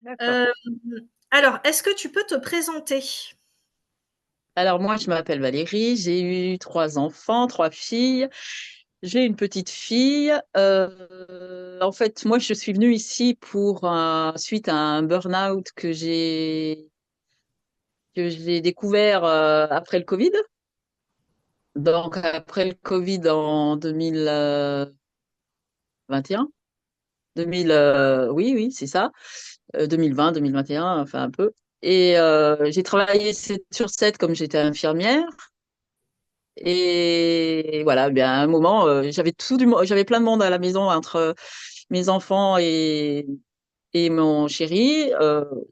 D'accord. Hem, alors, est-ce que tu peux te présenter? Alors moi, je m'appelle Valérie, j'ai eu 3 enfants, 3 filles. J'ai une petite fille. En fait, moi, je suis venue ici pour suite à un burn-out que j'ai découvert après le Covid. Donc après le Covid en 2021, 2000, oui, oui, c'est ça, 2020, 2021, enfin un peu. Et j'ai travaillé 7 sur 7 comme j'étais infirmière. Et voilà, bien, à un moment, j'avais plein de monde à la maison entre mes enfants et mon chéri.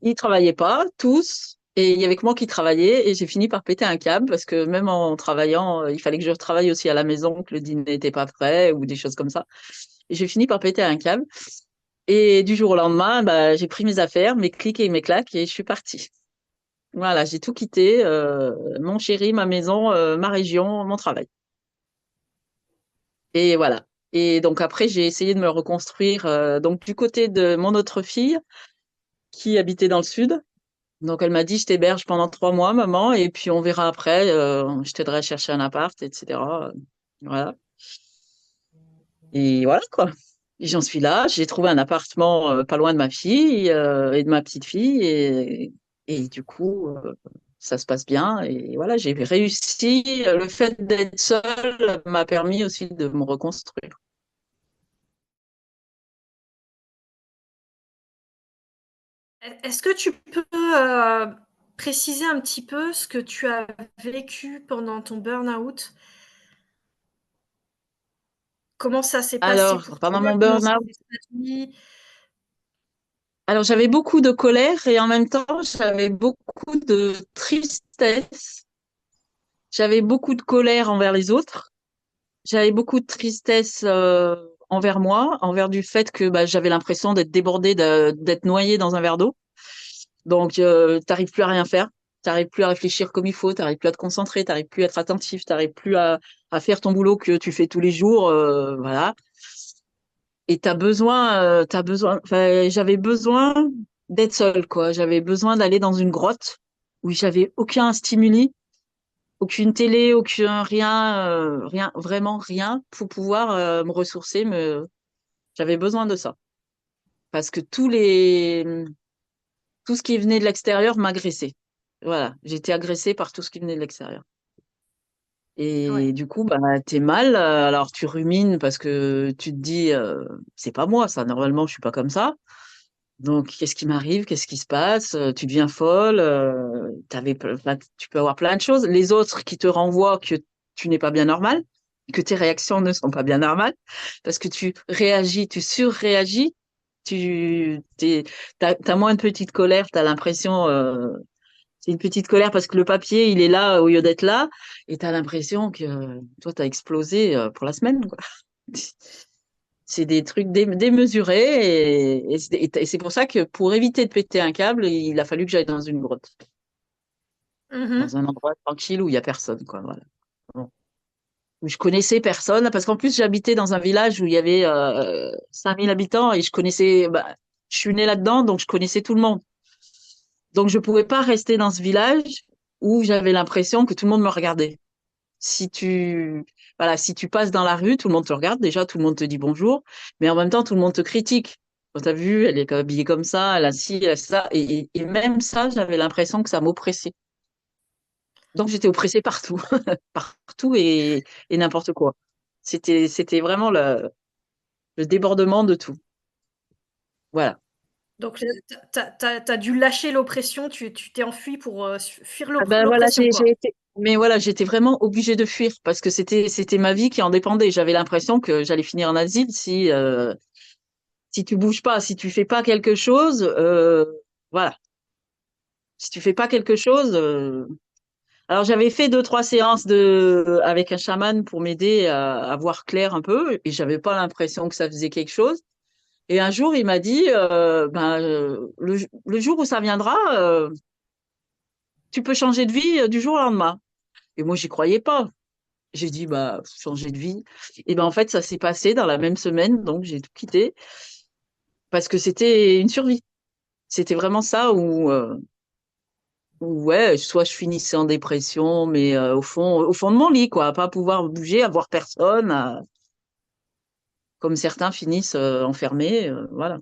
Ils travaillaient pas, tous. Et il y avait que moi qui travaillais. Et j'ai fini par péter un câble parce que même en travaillant, il fallait que je travaille aussi à la maison, que le dîner n'était pas prêt ou des choses comme ça. Et j'ai fini par péter un câble. Et du jour au lendemain, bah, j'ai pris mes affaires, mes clics et mes claques et je suis partie. Voilà, j'ai tout quitté, mon chéri, ma maison, ma région, mon travail. Et voilà. Et donc après, j'ai essayé de me reconstruire donc du côté de mon autre fille qui habitait dans le sud. Donc elle m'a dit, je t'héberge pendant 3 mois, maman, et puis on verra après. Je t'aiderai à chercher un appart, etc. Voilà. Et voilà quoi. Et j'en suis là. J'ai trouvé un appartement pas loin de ma fille et de ma petite fille, et du coup, ça se passe bien. Et voilà, j'ai réussi. Le fait d'être seule m'a permis aussi de me reconstruire. Est-ce que tu peux, préciser un petit peu ce que tu as vécu pendant ton burn-out? Comment ça s'est passé Alors, pour toi? pendant mon Comment ça burn-out, s'est traduit? alors j'avais beaucoup de colère et en même temps, j'avais beaucoup de tristesse. J'avais beaucoup de colère envers les autres. J'avais beaucoup de tristesse envers moi, envers du fait que bah, j'avais l'impression d'être débordée, d'être noyée dans un verre d'eau. Donc, t'arrives plus à rien faire. T'arrives plus à réfléchir comme il faut. T'arrives plus à te concentrer. T'arrives plus à être attentif. T'arrives plus à faire ton boulot que tu fais tous les jours. Voilà. Et enfin, j'avais besoin d'être seule, quoi. J'avais besoin d'aller dans une grotte où j'avais aucun stimuli, aucune télé, aucun rien, rien, vraiment rien pour pouvoir me ressourcer. J'avais besoin de ça parce que tout ce qui venait de l'extérieur m'agressait. Voilà, j'étais agressée par tout ce qui venait de l'extérieur. Ouais. Et du coup, bah, t'es mal, alors tu rumines parce que tu te dis, c'est pas moi, ça, normalement, je suis pas comme ça. Donc, qu'est-ce qui m'arrive? Qu'est-ce qui se passe? Tu deviens folle. Enfin, tu peux avoir plein de choses. Les autres qui te renvoient que tu n'es pas bien normal, que tes réactions ne sont pas bien normales, parce que tu réagis, tu surréagis, t'as moins de petite colère, t'as l'impression, c'est une petite colère parce que le papier, il est là au lieu d'être là, et t'as l'impression que toi, t'as explosé pour la semaine, quoi. C'est des trucs démesurés et c'est pour ça que pour éviter de péter un câble, il a fallu que j'aille dans une grotte, dans Mmh. un endroit tranquille où il y a personne, quoi, voilà. Bon. Où je connaissais personne, parce qu'en plus j'habitais dans un village où il y avait 5000 habitants et bah, je suis née là-dedans, donc je connaissais tout le monde. Donc je pouvais pas rester dans ce village où j'avais l'impression que tout le monde me regardait. Si tu, voilà, si tu passes dans la rue, tout le monde te regarde. Déjà, tout le monde te dit bonjour, mais en même temps, tout le monde te critique. Quand t'as vu, elle est habillée comme ça, elle a ci, elle a ça, et même ça, j'avais l'impression que ça m'oppressait. Donc j'étais oppressée partout, partout et n'importe quoi. C'était vraiment le débordement de tout. Voilà. Donc, tu as dû lâcher l'oppression, tu t'es enfui pour, fuir Ah ben voilà, l'oppression, quoi? mais voilà, j'étais vraiment obligée de fuir parce que c'était ma vie qui en dépendait. J'avais l'impression que j'allais finir en asile si tu bouges pas, si tu fais pas quelque chose, voilà. Si tu fais pas quelque chose, alors j'avais fait 2, 3 séances avec un chaman pour m'aider à voir clair un peu, et j'avais pas l'impression que ça faisait quelque chose. Et un jour, il m'a dit, le jour où ça viendra, tu peux changer de vie du jour au lendemain. Et moi, j'y croyais pas. J'ai dit, bah, changer de vie. Et ben en fait, ça s'est passé dans la même semaine, donc j'ai tout quitté parce que c'était une survie. C'était vraiment ça où, ouais, soit je finissais en dépression, mais au fond de mon lit, quoi, à pas pouvoir bouger, à voir personne, comme certains finissent enfermés, voilà.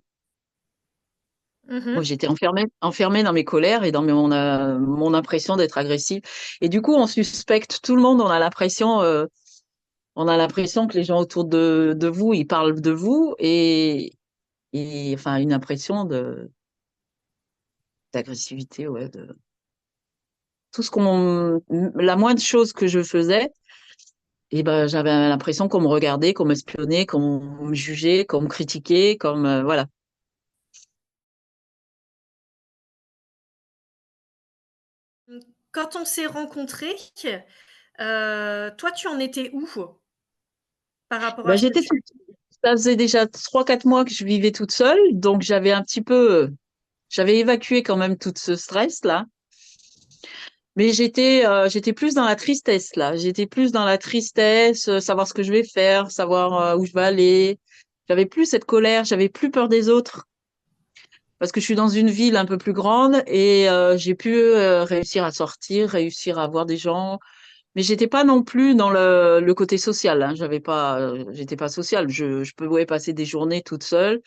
Moi, Mmh. j'étais enfermée dans mes colères et dans mon impression d'être agressive. Et du coup, on suspecte tout le monde. On a l'impression que les gens autour de vous, ils parlent de vous et enfin, une impression d'agressivité, ouais, tout la moindre chose que je faisais, et ben, j'avais l'impression qu'on me regardait, qu'on m'espionnait, qu'on me jugeait, qu'on me critiquait, comme, voilà. Mmh, quand on s'est rencontrés, toi, tu en étais où par rapport Ben, à ce que tu ça faisait déjà 3, 4 mois que je vivais toute seule, donc j'avais évacué quand même tout ce stress-là. Mais j'étais plus dans la tristesse, là. J'étais plus dans la tristesse, savoir ce que je vais faire, savoir où je vais aller. J'avais plus cette colère, j'avais plus peur des autres. Parce que je suis dans une ville un peu plus grande et j'ai pu réussir à sortir, réussir à voir des gens. Mais j'étais pas non plus dans le côté social. Hein. J'étais pas sociale. Je pouvais passer des journées toute seule.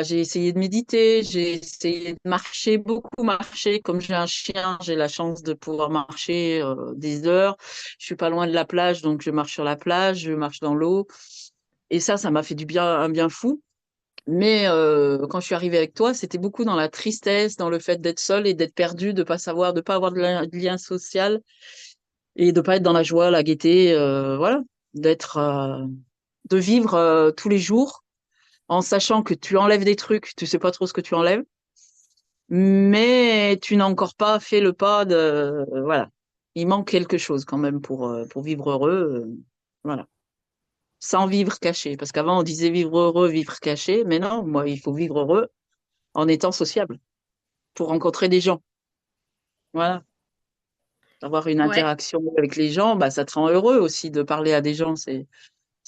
J'ai essayé de méditer, j'ai essayé de marcher, beaucoup marcher. Comme j'ai un chien, j'ai la chance de pouvoir marcher des heures. Je suis pas loin de la plage, donc je marche sur la plage, je marche dans l'eau. Et ça m'a fait du bien, un bien fou. Mais quand je suis arrivée avec toi, c'était beaucoup dans la tristesse, dans le fait d'être seule et d'être perdue, de pas savoir, de pas avoir de lien social et de pas être dans la joie, la gaieté, voilà, d'être, de vivre tous les jours en sachant que tu enlèves des trucs, tu sais pas trop ce que tu enlèves, mais tu n'as encore pas fait le pas de, voilà. Il manque quelque chose quand même pour vivre heureux, voilà. Sans vivre caché, parce qu'avant on disait vivre heureux, vivre caché, mais non, moi il faut vivre heureux en étant sociable pour rencontrer des gens, voilà. Avoir une ouais. interaction avec les gens, bah ça te rend heureux aussi de parler à des gens, c'est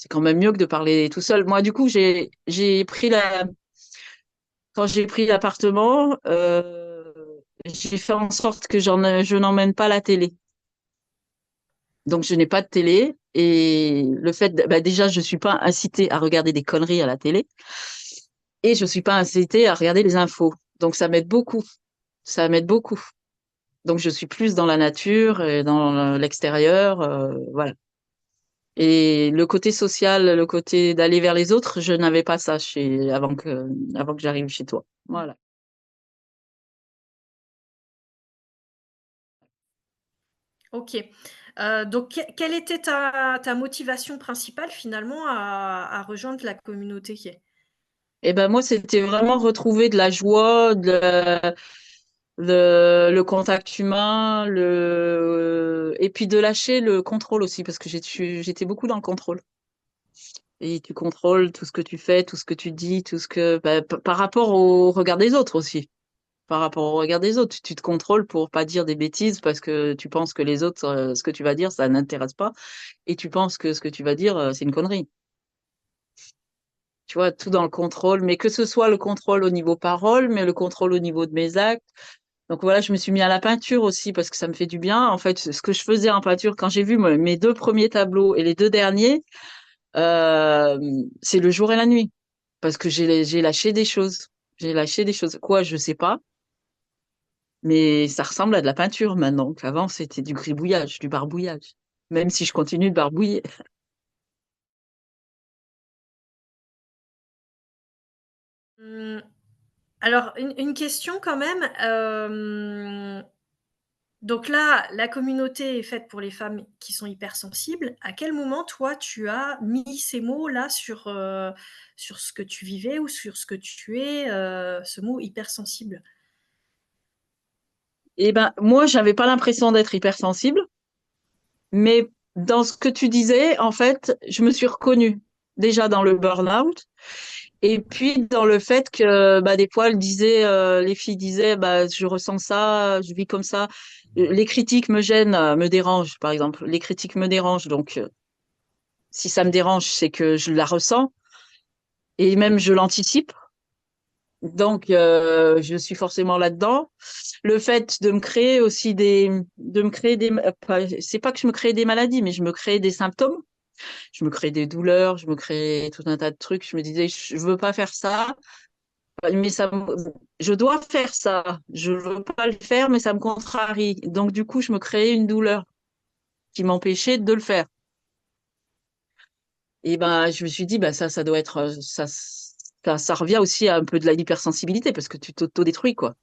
quand même mieux que de parler tout seul. Moi du coup j'ai pris la quand j'ai pris l'appartement, j'ai fait en sorte que je n'emmène pas la télé. Donc, je n'ai pas de télé. Et le fait, bah, déjà, je suis pas incitée à regarder des conneries à la télé. Et je suis pas incitée à regarder les infos. Donc, ça m'aide beaucoup. Ça m'aide beaucoup. Donc, je suis plus dans la nature, et dans l'extérieur, voilà. Et le côté social, le côté d'aller vers les autres, je n'avais pas ça avant que j'arrive chez toi. Voilà. OK. Donc quelle était ta motivation principale finalement à rejoindre la communauté? Et ben moi, c'était vraiment retrouver de la joie, le contact humain, et puis de lâcher le contrôle aussi, parce que j'étais beaucoup dans le contrôle. Et tu contrôles tout ce que tu fais, tout ce que tu dis, par rapport au regard des autres aussi. Par rapport au regard des autres, tu te contrôles pour pas dire des bêtises parce que tu penses que les autres, ce que tu vas dire, ça n'intéresse pas, et tu penses que ce que tu vas dire, c'est une connerie. Tu vois, tout dans le contrôle, mais que ce soit le contrôle au niveau parole, mais le contrôle au niveau de mes actes. Donc voilà, je me suis mis à la peinture aussi parce que ça me fait du bien. En fait, ce que je faisais en peinture, quand j'ai vu mes 2 premiers tableaux et les 2 derniers, euh, c'est le jour et la nuit. Parce que j'ai lâché des choses. J'ai lâché des choses. Quoi, je sais pas. Mais ça ressemble à de la peinture maintenant. Qu'avant, c'était du gribouillage, du barbouillage. Même si je continue de barbouiller. Mmh, alors une question quand même, donc là, la communauté est faite pour les femmes qui sont hypersensibles. À quel moment, toi, tu as mis ces mots-là sur ce que tu vivais ou sur ce que tu es, ce mot hypersensible? Et ben, moi, j'avais pas l'impression d'être hypersensible. Mais dans ce que tu disais, en fait, je me suis reconnue déjà dans le burn-out. Et puis dans le fait que bah, des fois, les filles disaient, bah, je ressens ça, je vis comme ça. Les critiques me gênent, me dérangent, par exemple. Les critiques me dérangent. Donc, si ça me dérange, c'est que je la ressens et même je l'anticipe. Donc, je suis forcément là-dedans. Le fait de me créer aussi de me créer c'est pas que je me crée des maladies, mais je me crée des symptômes. Je me crée des douleurs, je me crée tout un tas de trucs. Je me disais, je veux pas faire ça, mais je dois faire ça. Je veux pas le faire, mais ça me contrarie. Donc, du coup, je me créais une douleur qui m'empêchait de le faire. Et ben, je me suis dit, bah, ça doit être, ça revient aussi à un peu de la hypersensibilité parce que tu t'auto-détruis, quoi.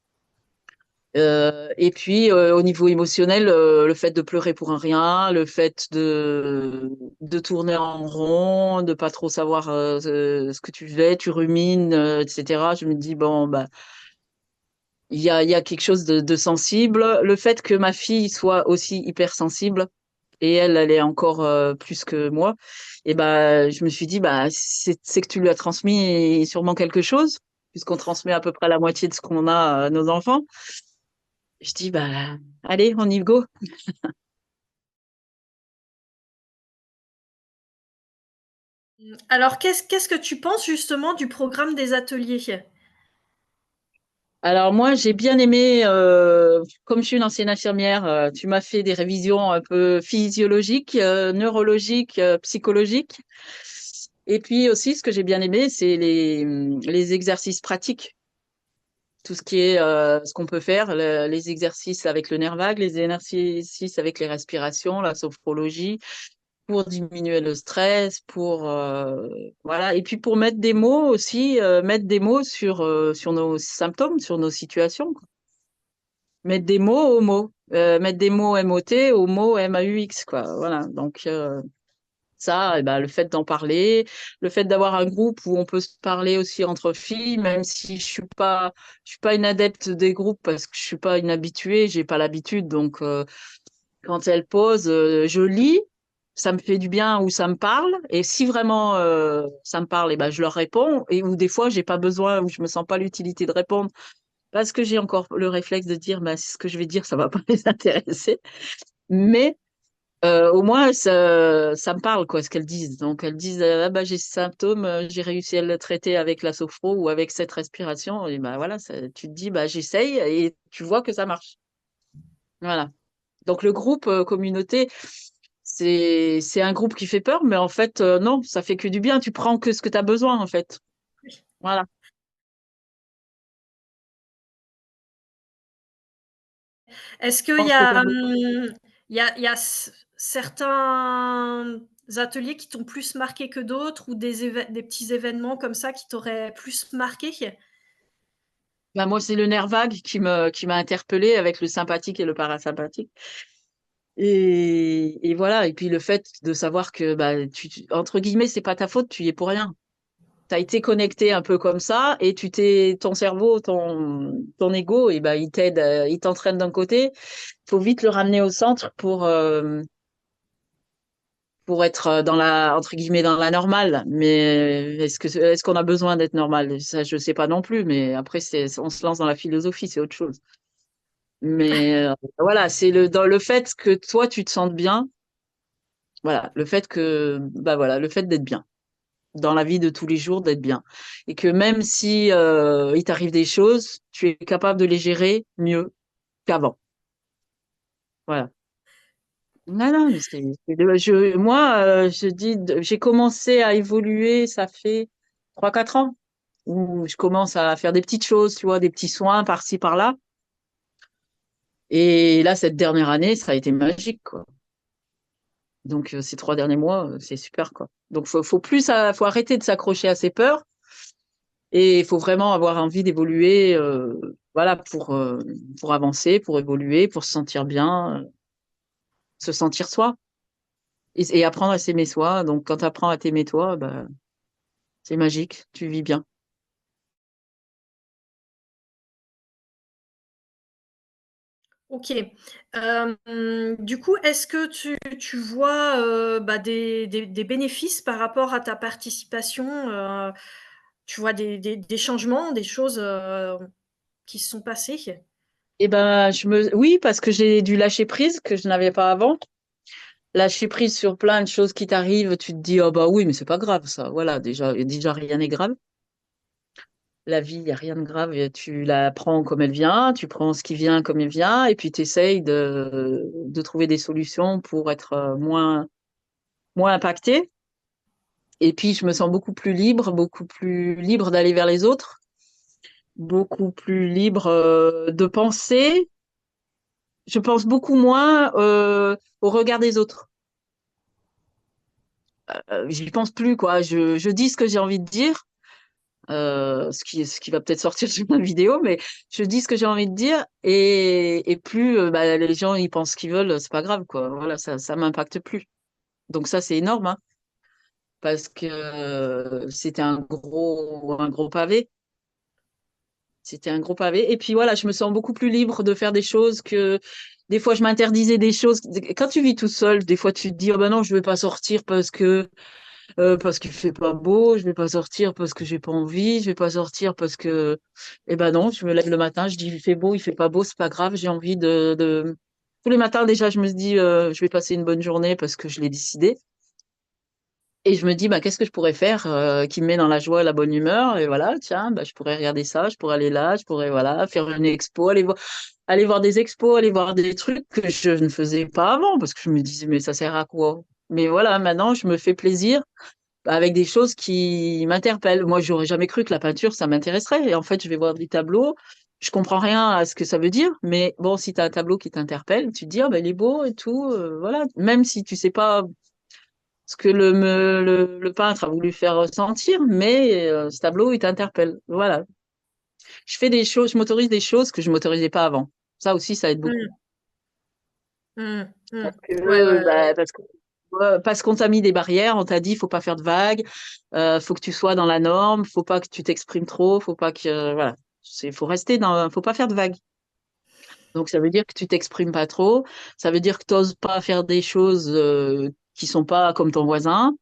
Et puis au niveau émotionnel, le fait de pleurer pour un rien, le fait de tourner en rond, de pas trop savoir ce que tu fais, tu rumines, etc. Je me dis bon bah il y a quelque chose de sensible. Le fait que ma fille soit aussi hypersensible et elle est encore plus que moi, et ben je me suis dit bah c'est que tu lui as transmis sûrement quelque chose puisqu'on transmet à peu près la moitié de ce qu'on a à nos enfants. Je dis, bah, allez, on y go. Alors, qu'est-ce que tu penses justement du programme des ateliers? Alors moi, j'ai bien aimé, comme je suis une ancienne infirmière, tu m'as fait des révisions un peu physiologiques, neurologiques, psychologiques. Et puis aussi, ce que j'ai bien aimé, c'est les exercices pratiques. Tout ce qui est ce qu'on peut faire, les exercices avec le nerf vague, les exercices avec les respirations, la sophrologie, pour diminuer le stress, pour voilà, et puis pour mettre des mots aussi, mettre des mots sur nos symptômes, sur nos situations, quoi. Mettre des mots aux mots, mettre des mots MOT aux mots MAUX, quoi. Voilà. Donc ça, eh ben, le fait d'en parler, le fait d'avoir un groupe où on peut se parler aussi entre filles, même si je suis pas une adepte des groupes parce que je suis pas une habituée, j'ai pas l'habitude, donc quand elle pose, je lis, ça me fait du bien ou ça me parle. Et si vraiment ça me parle, et ben, je leur réponds. Et ou des fois, j'ai pas besoin ou je me sens pas l'utilité de répondre parce que j'ai encore le réflexe de dire, bah, ce que je vais dire, ça va pas les intéresser. Mais au moins, ça me parle, quoi, ce qu'elles disent. Donc, elles disent, ah, bah, j'ai ce symptôme, j'ai réussi à le traiter avec la sophro ou avec cette respiration. Et ben voilà, tu te dis, bah, j'essaye et tu vois que ça marche. Voilà. Donc, le groupe communauté, c'est un groupe qui fait peur, mais en fait, non, ça fait que du bien. Tu prends que ce que tu as besoin, en fait. Voilà. Est-ce Tu qu'il prends y ce que tu as a, besoin. il y a certains ateliers qui t'ont plus marqué que d'autres ou des petits événements comme ça qui t'auraient plus marqué? Bah, moi, c'est le nerf vague qui m'a interpellée avec le sympathique et le parasympathique. Et voilà. Et puis, le fait de savoir que, bah, entre guillemets, c'est pas ta faute, tu y es pour rien. Tu as été connecté un peu comme ça et ton cerveau, ton ego, et ben, il t'aide, il t'entraîne d'un côté. Il faut vite le ramener au centre pour être dans la, entre guillemets, dans la normale. Mais est-ce qu'on a besoin d'être normal? Ça, je sais pas non plus. Mais après, on se lance dans la philosophie, c'est autre chose. Mais voilà, c'est dans le fait que toi, tu te sentes bien. Voilà, le fait que, bah voilà, le fait d'être bien dans la vie de tous les jours, d'être bien. Et que même si il t'arrive des choses, tu es capable de les gérer mieux qu'avant. Voilà. Non, non, mais moi, je dis, j'ai commencé à évoluer, ça fait 3 4 ans, où je commence à faire des petites choses, tu vois, des petits soins par-ci, par-là. Et là, cette dernière année, ça a été magique, quoi. Donc, ces 3 derniers mois, c'est super, quoi. Donc, faut arrêter de s'accrocher à ses peurs et il faut vraiment avoir envie d'évoluer, voilà, pour avancer, pour évoluer, pour se sentir bien, se sentir soi et apprendre à s'aimer soi. Donc, quand tu apprends à t'aimer toi, bah, c'est magique, tu vis bien. OK. Du coup, est-ce que tu vois, bah, des bénéfices par rapport à ta participation? Tu vois des changements, des choses, qui se sont passées? Et ben, oui, parce que j'ai dû lâcher prise que je n'avais pas avant. Lâcher prise sur plein de choses qui t'arrivent, tu te dis, oh bah oui, mais c'est pas grave, ça. Voilà, déjà rien n'est grave. La vie, il n'y a rien de grave. Et tu la prends comme elle vient, tu prends ce qui vient comme il vient, et puis tu essayes de trouver des solutions pour être moins impacté. Et puis, je me sens beaucoup plus libre d'aller vers les autres, beaucoup plus libre de penser. Je pense beaucoup moins au regard des autres. J'y pense plus, quoi. Je dis ce que j'ai envie de dire, ce qui va peut-être sortir sur ma vidéo, mais je dis ce que j'ai envie de dire et plus bah, les gens ils pensent ce qu'ils veulent, c'est pas grave, quoi. Voilà, ça m'impacte plus. Donc ça, c'est énorme, hein, parce que c'était un gros pavé. C'était un gros pavé. Et puis voilà, je me sens beaucoup plus libre de faire des choses que des fois je m'interdisais des choses. Quand tu vis tout seul, des fois tu te dis oh ben non, je vais pas sortir parce qu'il fait pas beau, je vais pas sortir parce que j'ai pas envie, je vais pas sortir parce que eh ben non, je me lève le matin, je dis il fait beau, il fait pas beau, c'est pas grave, j'ai envie de tous les matins déjà je me dis je vais passer une bonne journée parce que je l'ai décidé. Et je me dis, bah, qu'est-ce que je pourrais faire qui me met dans la joie et la bonne humeur? Et voilà, tiens, bah, je pourrais regarder ça, je pourrais aller là, je pourrais voilà, faire une expo, aller voir des expos, aller voir des trucs que je ne faisais pas avant, parce que je me disais, mais ça sert à quoi? Mais voilà, maintenant, je me fais plaisir avec des choses qui m'interpellent. Moi, j'aurais jamais cru que la peinture, ça m'intéresserait. Et en fait, je vais voir des tableaux, je comprends rien à ce que ça veut dire, mais bon, si tu as un tableau qui t'interpelle, tu te dis, ah, bah, il est beau et tout, voilà. Même si tu sais pas ce que le peintre a voulu faire ressentir, mais ce tableau, il t'interpelle. Voilà. Je fais des choses, je m'autorise des choses que je m'autorisais pas avant. Ça aussi, ça aide beaucoup. Mmh. Mmh. Mmh. Parce que, Ouais, ouais, bah, parce qu'on t'a mis des barrières, on t'a dit, faut pas faire de vagues, faut que tu sois dans la norme, faut pas que tu t'exprimes trop, faut pas que, voilà. Faut rester faut pas faire de vagues. Donc, ça veut dire que tu t'exprimes pas trop. Ça veut dire que tu n'oses pas faire des choses qui sont pas comme ton voisin.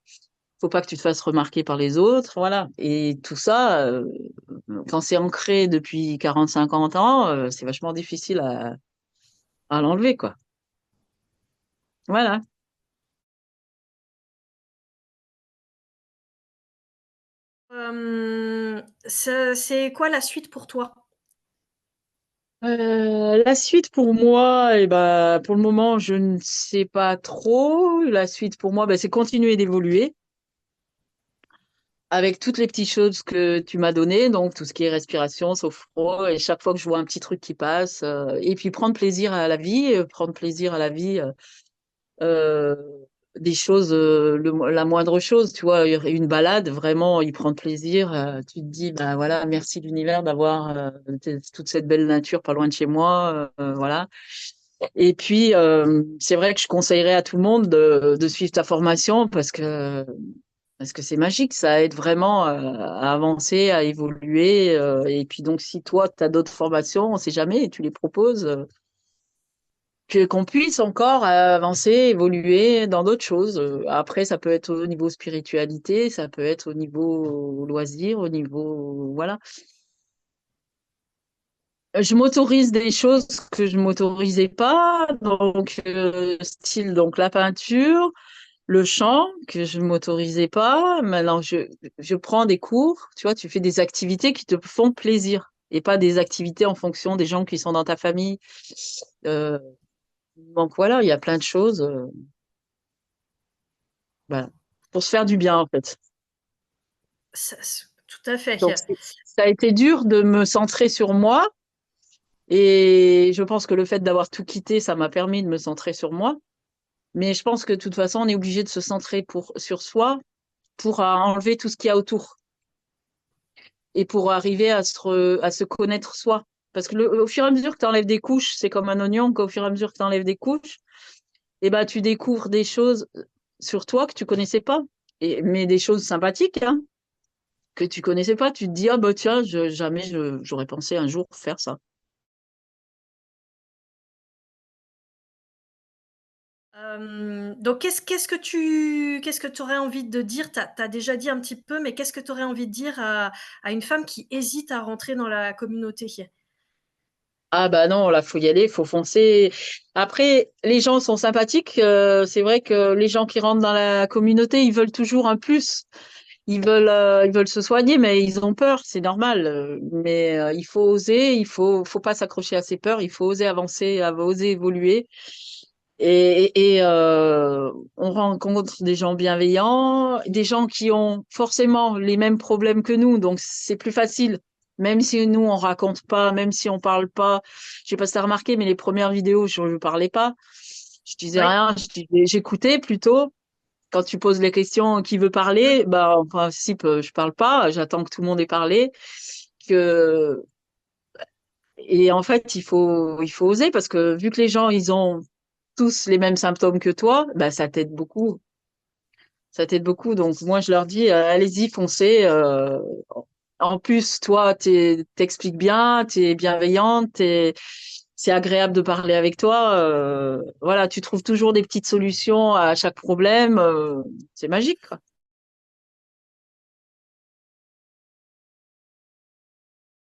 Faut pas que tu te fasses remarquer par les autres, voilà. Et tout ça, quand c'est ancré depuis 40, 50 ans, c'est vachement difficile à l'enlever, quoi. Voilà. c'est quoi la suite pour toi? La suite pour moi, eh ben, pour le moment, je ne sais pas trop. La suite pour moi, ben, c'est continuer d'évoluer avec toutes les petites choses que tu m'as données, donc tout ce qui est respiration, sophro, et chaque fois que je vois un petit truc qui passe, et puis prendre plaisir à la vie, prendre plaisir à la vie. Euh, des choses, la moindre chose, tu vois, une balade, vraiment, y prendre plaisir. Tu te dis, bah voilà, merci l'univers d'avoir toute cette belle nature pas loin de chez moi, voilà. Et puis, c'est vrai que je conseillerais à tout le monde de suivre ta formation parce que c'est magique, ça aide vraiment à avancer, à évoluer. Et puis donc, si toi, tu as d'autres formations, on ne sait jamais, et tu les proposes. Que qu'on puisse encore avancer, évoluer dans d'autres choses. Après, ça peut être au niveau spiritualité, ça peut être au niveau loisir, au niveau voilà. Je m'autorise des choses que je m'autorisais pas, donc style donc la peinture, le chant que je ne m'autorisais pas. Maintenant, je prends des cours, tu vois, tu fais des activités qui te font plaisir et pas des activités en fonction des gens qui sont dans ta famille. Euh, donc voilà, il y a plein de choses. Voilà. Pour se faire du bien, en fait. Tout à fait. Donc, ça a été dur de me centrer sur moi. Et je pense que le fait d'avoir tout quitté, ça m'a permis de me centrer sur moi. Mais je pense que de toute façon, on est obligé de se centrer sur soi pour enlever tout ce qu'il y a autour et pour arriver à se connaître soi. Parce que au fur et à mesure que tu enlèves des couches, c'est comme un oignon, qu'au fur et à mesure que tu enlèves des couches, et ben, tu découvres des choses sur toi que tu connaissais pas. Mais des choses sympathiques, hein, que tu connaissais pas, tu te dis, ah bah tiens, jamais j'aurais pensé un jour faire ça. Donc qu'est-ce que tu aurais envie de dire? Tu as déjà dit un petit peu, mais qu'est-ce que tu aurais envie de dire à une femme qui hésite à rentrer dans la communauté? Ah bah non, là, faut y aller, faut foncer. Après, les gens sont sympathiques. C'est vrai que les gens qui rentrent dans la communauté, ils veulent toujours un plus. ils veulent se soigner, mais ils ont peur, c'est normal. Mais il faut oser, faut pas s'accrocher à ses peurs, il faut oser avancer, oser évoluer. On rencontre des gens bienveillants, des gens qui ont forcément les mêmes problèmes que nous, donc c'est plus facile. Même si nous on raconte pas, même si on parle pas, je sais pas si t'as remarqué, mais les premières vidéos, je parlais pas, je disais Oui, rien, j'écoutais plutôt. Quand tu poses les questions, qui veut parler, bah en principe je parle pas, j'attends que tout le monde ait parlé. Que Et en fait il faut oser parce que vu que les gens ils ont tous les mêmes symptômes que toi, bah, ça t'aide beaucoup. Ça t'aide beaucoup. Donc, moi, je leur dis, allez-y, foncez. En plus, toi, t'expliques bien, t'es bienveillante, c'est agréable de parler avec toi. Voilà, tu trouves toujours des petites solutions à chaque problème. C'est magique, quoi.